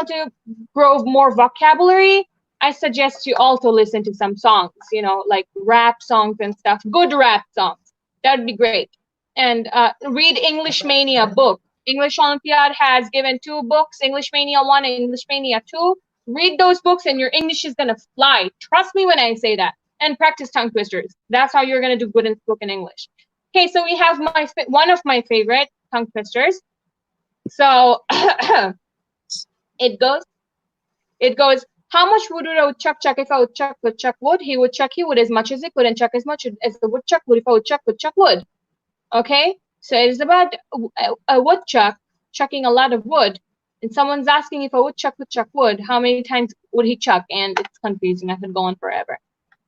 want to grow more vocabulary, I suggest you also listen to some songs, you know, like rap songs and stuff, good rap songs. That would be great. And read English Mania book. English Olympiad has given 2 books, English Mania 1 and English Mania 2. Read those books and your English is going to fly. Trust me when I say that. And practice tongue twisters. That's how you're going to do good in spoken English. Okay, so we have one of my favorite tongue twisters. So it goes, how much would a woodchuck chuck if a woodchuck would? He would chuck as much as he could and chuck as much as the woodchuck would if a woodchuck would. Okay, so it is about a woodchuck chucking a lot of wood. And someone's asking if a woodchuck would chuck wood, how many times would he chuck? And it's confusing. I could go on forever.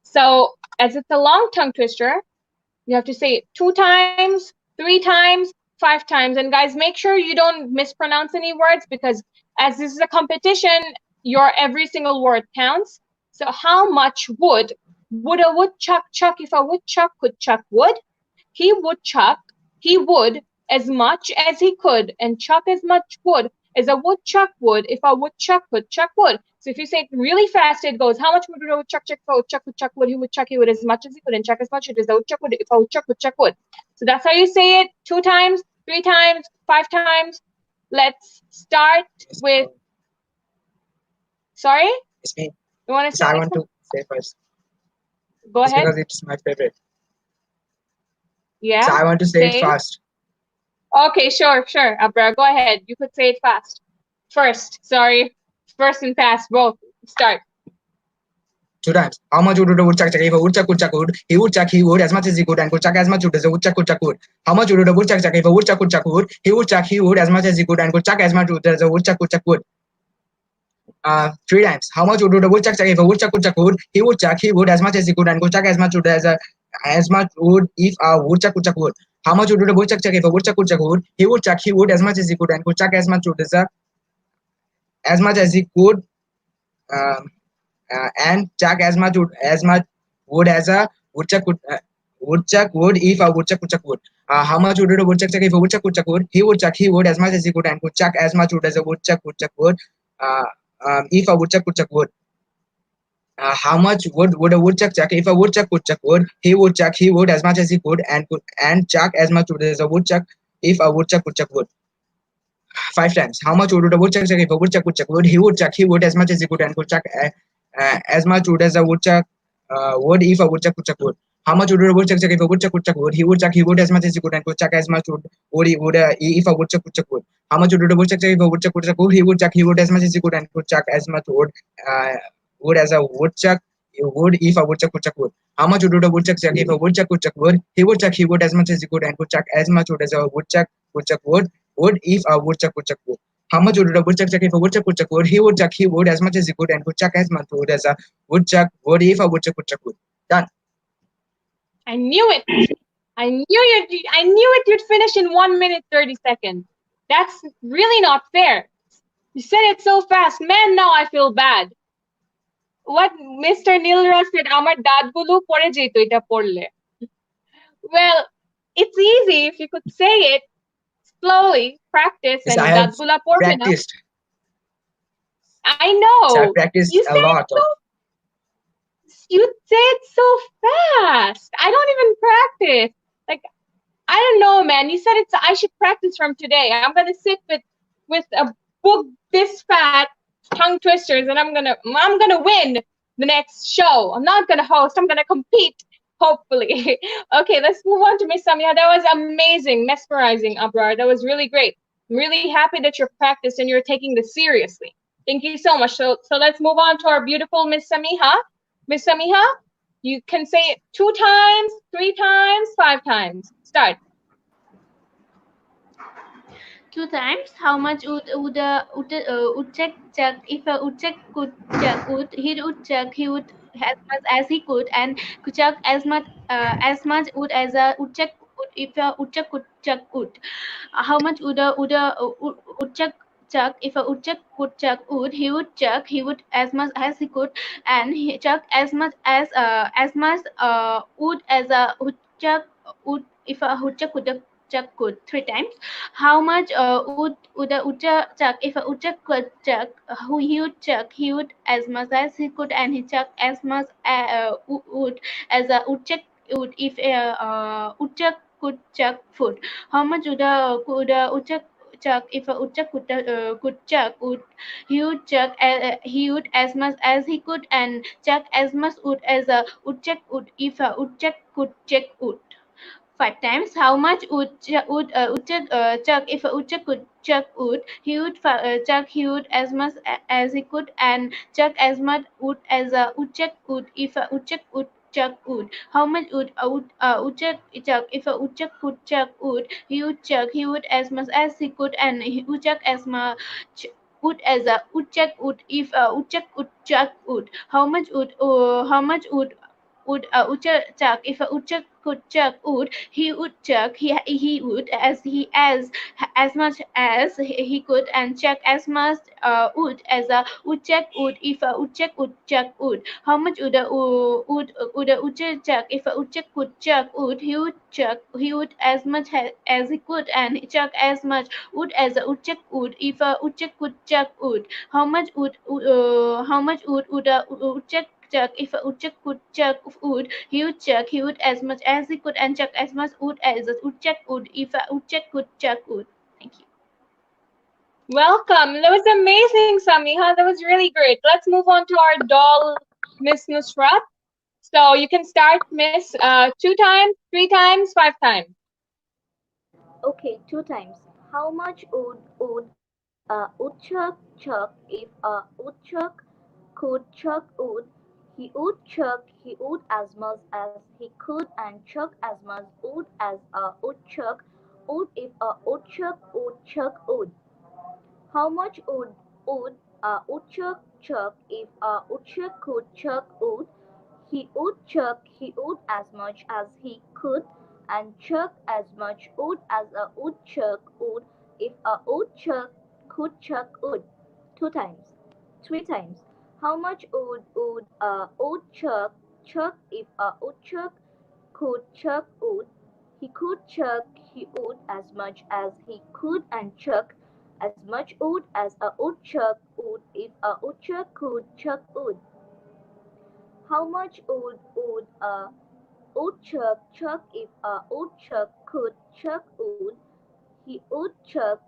So as it's a long tongue twister, you have to say it 2 times, 3 times, 5 times. And guys, make sure you don't mispronounce any words, because as this is a competition, your every single word counts. So how much would a woodchuck chuck if a woodchuck could chuck wood? He would as much as he could and chuck as much wood as a woodchuck would if a woodchuck could chuck wood. So if you say it really fast, it goes, how much would a woodchuck chuck if a woodchuck would chuck wood? He would as much as he could and chuck as much as a woodchuck would if a woodchuck would chuck wood. So that's how you say it 2 times, 3 times, 5 times. Let's start with, sorry? It's me. You want to say I want to say first. Go ahead. Because it's my favorite. Yeah. So I want to say it fast. Okay, sure, Abra, go ahead. You could say it fast. First and fast, both. Start. 2 times. How much would a woodchuck chuck if a woodchuck could chuck wood? He would as much as he could and could chuck as much wood as a woodchuck could chuck wood. How much would a woodchuck chuck if a woodchuck could chuck wood? He would as much as he could and could chuck as much wood as a woodchuck could chuck wood. 3 times. How much would a woodchuck chuck if a woodchuck could chuck wood? He would as much as he could and could chuck as much wood if a woodchuck could chuck wood. How much would a woodchuck chuck if a woodchuck could chuck wood? He would as much as he could and could chuck as much wood as he could and chuck as much wood as a woodchuck would if a woodchuck could chuck wood. How much would a woodchuck chuck if a woodchuck could chuck wood? He would as much as he could and could chuck as much wood as a woodchuck could chuck wood. If a woodchuck could chuck wood. How much would a woodchuck chuck if a woodchuck could chuck wood? He would as much as he could and chuck as much wood as a woodchuck if a woodchuck could chuck wood. 5 times. How much would a woodchuck chuck if a woodchuck could chuck wood? He would as much as he could and could chuck as much wood as a woodchuck would if a woodchuck could chuck wood. How much would a woodchuck chuck if a woodchuck could chuck wood? He would as much as he could and could chuck as much wood if a woodchuck could chuck wood. How much would a woodchuck chuck if a woodchuck could chuck wood? He would as much as he could and could chuck as much wood as a woodchuck would if a woodchuck could chuck wood. How much would a woodchuck chuck if a woodchuck could chuck wood? He would as much as he could and could chuck as much wood as a woodchuck could chuck wood if a woodchuck could chuck wood. How much would a woodchuck chuck if a woodchuck could chuck wood? He would as much as he could and could chuck as much wood as a woodchuck would if a woodchuck could chuck wood. Done. I knew it. I knew it. You'd finish in 1 minute 30 seconds. That's really not fair. You said it so fast, man. Now I feel bad. What Mr. Nilra said, "Amar dadgulo pore jeto eta porle." Well, it's easy if you could say it slowly. Practice Yes, and I have dadgula porbe na. practiced. I know. So I practiced a lot. You say it so fast. I don't even practice. Like, I don't know, man. You said it's. I should practice from today. I'm gonna sit with a book this fat, tongue twisters, and I'm gonna win the next show. I'm not gonna host. I'm gonna compete. Hopefully. Okay, let's move on to Miss Samia. That was amazing, mesmerizing, Abrar. That was really great. I'm really happy that you're practiced and you're taking this seriously. Thank you so much. So let's move on to our beautiful Miss Samiha. Miss Samiha, you can say it 2 times, 3 times, 5 times. Start. 2 times. How much would a woodchuck chuck if a woodchuck could chuck wood? He would as much as he could and could chuck as much wood as a woodchuck would if a woodchuck could chuck wood. How much would a woodchuck chuck if a woodchuck could chuck wood? He would as much as he could and he chuck as much wood as a woodchuck would if a woodchuck could woodchuck could. Three times. How much would a woodchuck if a woodchuck could chuck? He would chuck. He would as much as he could, and he chuck as much wood as a woodchuck would if a woodchuck could chuck food. How much would a woodchuck chuck if a woodchuck could chuck wood? He would as much as he could and chuck as much wood as a woodchuck would if a woodchuck could chuck wood. Five times. How much would chuck if a woodchuck could chuck wood? He would chuck he would as much as he could and chuck as much wood as a woodchuck would if a woodchuck would chuck wood. How much would woodchuck chuck if a woodchuck could chuck wood? He would chuck he would as much as he could and he would chuck as much wood as a woodchuck would if a woodchuck would chuck wood. How much would a woodchuck if a woodchuck could chuck wood? He would chuck he would as much as he could and chuck as much wood as a woodchuck would if a woodchuck would chuck wood. How much would a woodchuck chuck if a woodchuck could chuck wood? He would chuck he would as much as he could and chuck as much wood as a woodchuck would if a woodchuck could chuck wood. How much would a woodchuck chuck if a woodchuck could chuck wood? He would chuck he would as much as he could and chuck as much wood as a woodchuck would if a woodchuck could chuck wood. Thank you. Welcome. That was amazing, Samiha. That was really great. Let's move on to our doll, Miss Nusrat. So you can start, Miss, 2 times, 3 times, 5 times. Okay, two times. How much would a woodchuck chuck if a woodchuck could chuck wood? He would chuck he would as much as he could and chuck as much wood as a woodchuck would if a woodchuck would chuck wood. How much would a woodchuck chuck if a woodchuck could chuck wood? He would chuck he would as much as he could and chuck as much wood as a woodchuck would if a woodchuck could chuck wood. Two times. Three times. How much would a woodchuck chuck if a woodchuck could chuck wood? He could chuck he would as much as he could and chuck as much wood as a woodchuck would if a woodchuck could chuck wood. How much would a woodchuck chuck if a woodchuck could chuck wood? He would chuck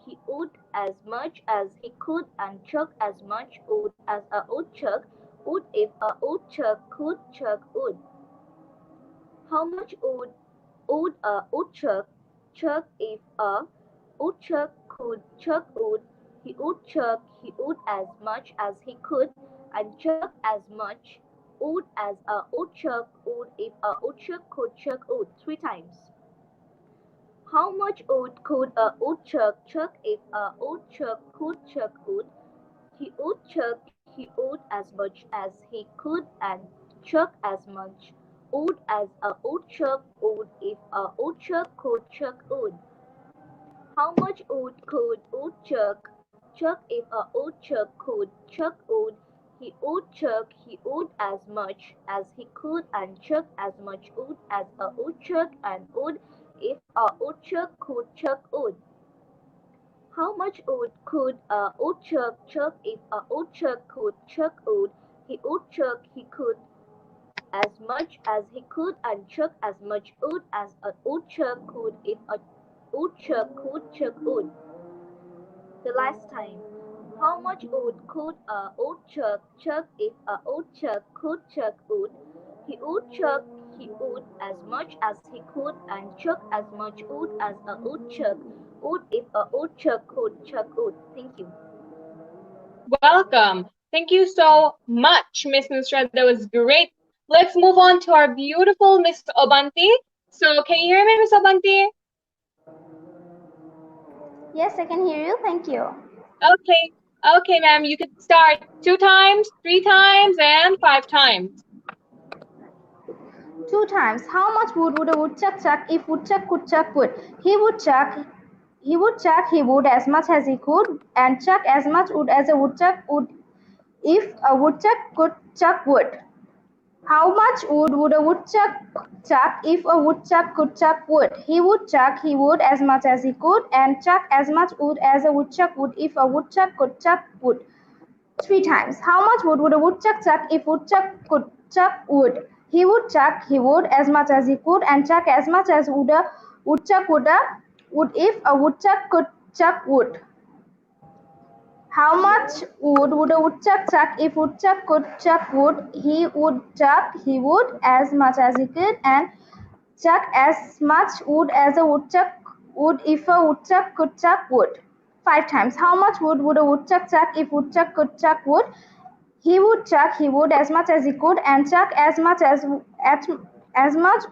he would as much as he could and chuck as much wood as a woodchuck would if a woodchuck could chuck wood. How much would a woodchuck chuck if a woodchuck could chuck wood? He would chuck he would as much as he could and chuck as much wood as a woodchuck would if a woodchuck could chuck wood. Three times. How much wood could a woodchuck chuck if a woodchuck could chuck wood? He would chuck he would as much as he could and chuck as much wood as a woodchuck would if a woodchuck could chuck wood. How much wood could woodchuck chuck if a woodchuck could chuck wood? He would chuck he would as much as he could and chuck as much wood as a woodchuck and wood if a woodchuck could chuck wood. How much wood could a woodchuck chuck if a woodchuck could chuck wood? He would chuck he could as much as he could and chuck as much wood as a woodchuck could if a woodchuck could chuck wood. The last time. How much wood could a woodchuck chuck if a woodchuck could chuck wood? He would chuck he would as much as he could and chuck as much wood as a woodchuck would if a woodchuck could chuck wood. Thank you. Welcome. Thank you so much, Miss Nusrat. That was great. Let's move on to our beautiful Miss Obanti. So can you hear me, Miss Obanti? Yes, I can hear you. Thank you. Okay. Okay, ma'am. You can start 2 times, 3 times, and 5 times. 2 times. How much wood would a woodchuck chuck if woodchuck could chuck wood? He would chuck he would as much as he could and chuck as much wood as a woodchuck would if a woodchuck could chuck wood. How much would a woodchuck chuck if a woodchuck could chuck wood? He would chuck he would as much as he could, and chuck as much wood as a woodchuck would if a woodchuck could chuck wood. 3 times. How much wood would a woodchuck chuck if woodchuck could chuck wood? He would chuck he would as much as he could, and chuck as much as would a woodchuck would if a woodchuck could chuck wood. How much wood would a woodchuck chuck if woodchuck could chuck wood? He would chuck he would as much as he could, and chuck as much wood as a woodchuck would if a woodchuck could chuck wood. 5 times. How much wood would a woodchuck chuck if woodchuck could chuck wood? He would chuck he would as much as he could, and chuck as much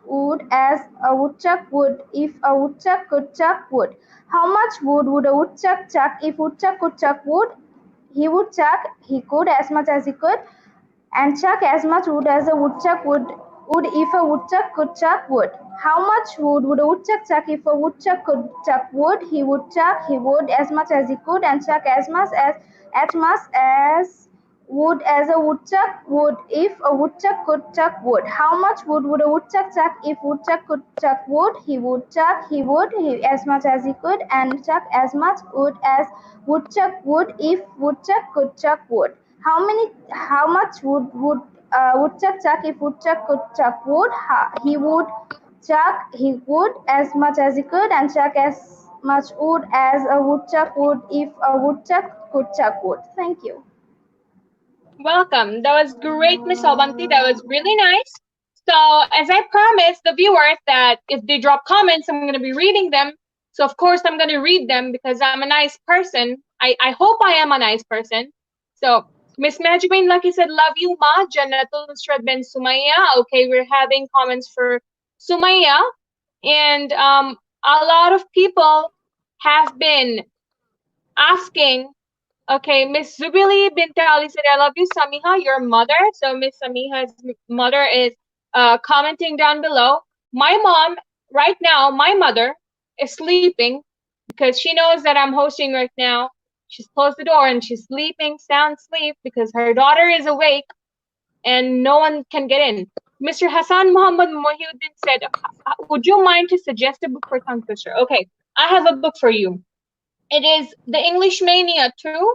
wood as a woodchuck would if a woodchuck could chuck wood. How much wood would a woodchuck chuck if woodchuck could chuck wood? He would chuck he could as much as he could, and chuck as much wood as a woodchuck would if a woodchuck could chuck wood. How much wood would a woodchuck chuck if a woodchuck could chuck wood? He would chuck he would as much as he could, and chuck as much as wood as a woodchuck would if a woodchuck could chuck wood. How much wood would a woodchuck chuck if woodchuck could chuck wood? He would chuck he would as much as he could, and chuck as much wood as woodchuck would if woodchuck could chuck wood. How much would woodchuck chuck if woodchuck could chuck wood? He would chuck he would as much as he could, and chuck as much wood as a woodchuck would if a woodchuck could chuck wood. Thank you. Welcome. That was great, Miss Albanti. That was really nice. So, as I promised the viewers that if they drop comments, I'm going to be reading them. So, of course, I'm going to read them because I'm a nice person. I hope I am a nice person. So, Miss Mahjabin Lucky said, love you, Ma. Jannatul Nusrat bin Sumaya. Okay, we're having comments for Sumaya. And a lot of people have been asking. Okay, Miss Zubili Bint Ali said, I love you, Samiha, your mother. So Miss Samiha's mother is commenting down below. My mom, right now, my mother is sleeping because she knows that I'm hosting right now. She's closed the door and she's sleeping, sound sleep, because her daughter is awake and no one can get in. Mr. Hassan Muhammad Mohiuddin said, would you mind to suggest a book for tongue twister? Okay, I have a book for you. It is the English Mania 2.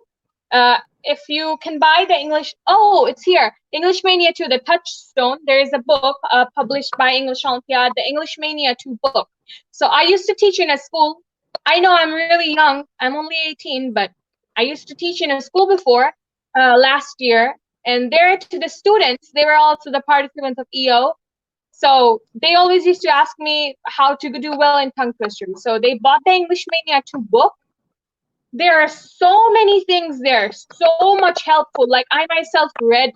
If you can buy the English, oh, it's here. English Mania 2, the Touchstone. There is a book published by English Olympiad, the English Mania 2 book. So I used to teach in a school. I know I'm really young. I'm only 18, but I used to teach in a school before last year. And there to the students, they were also the participants of EO. So they always used to ask me how to do well in tongue twisters. So they bought the English Mania 2 book. There are so many things there, so much helpful. Like I myself read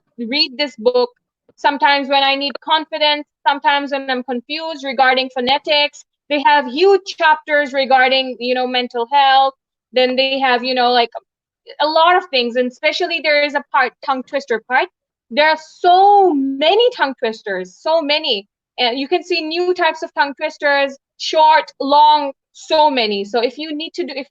this book sometimes when I need confidence, sometimes when I'm confused regarding phonetics. They have huge chapters regarding, mental health. Then they have, like a lot of things, and especially there is a tongue twister part. There are so many tongue twisters, so many. And you can see new types of tongue twisters, short, long, so many. So if you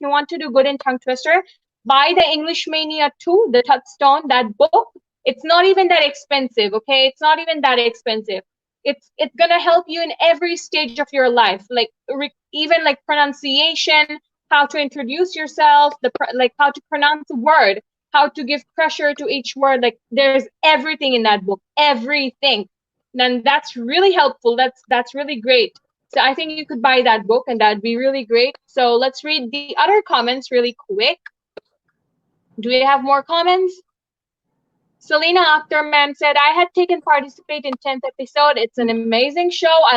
want to do good in tongue twister, buy the English Mania 2, the Touchstone, that book. It's not even that expensive, okay? It's not even that expensive. It's gonna help you in every stage of your life, like even like pronunciation, how to introduce yourself, like how to pronounce a word, how to give pressure to each word. Like there's everything in that book, everything. And that's really helpful. That's really great. So I think you could buy that book and that'd be really great. So let's read the other comments really quick. Do we have more comments? Selena Akhtar ma'am said, I had participate in 10th episode. It's an amazing show. I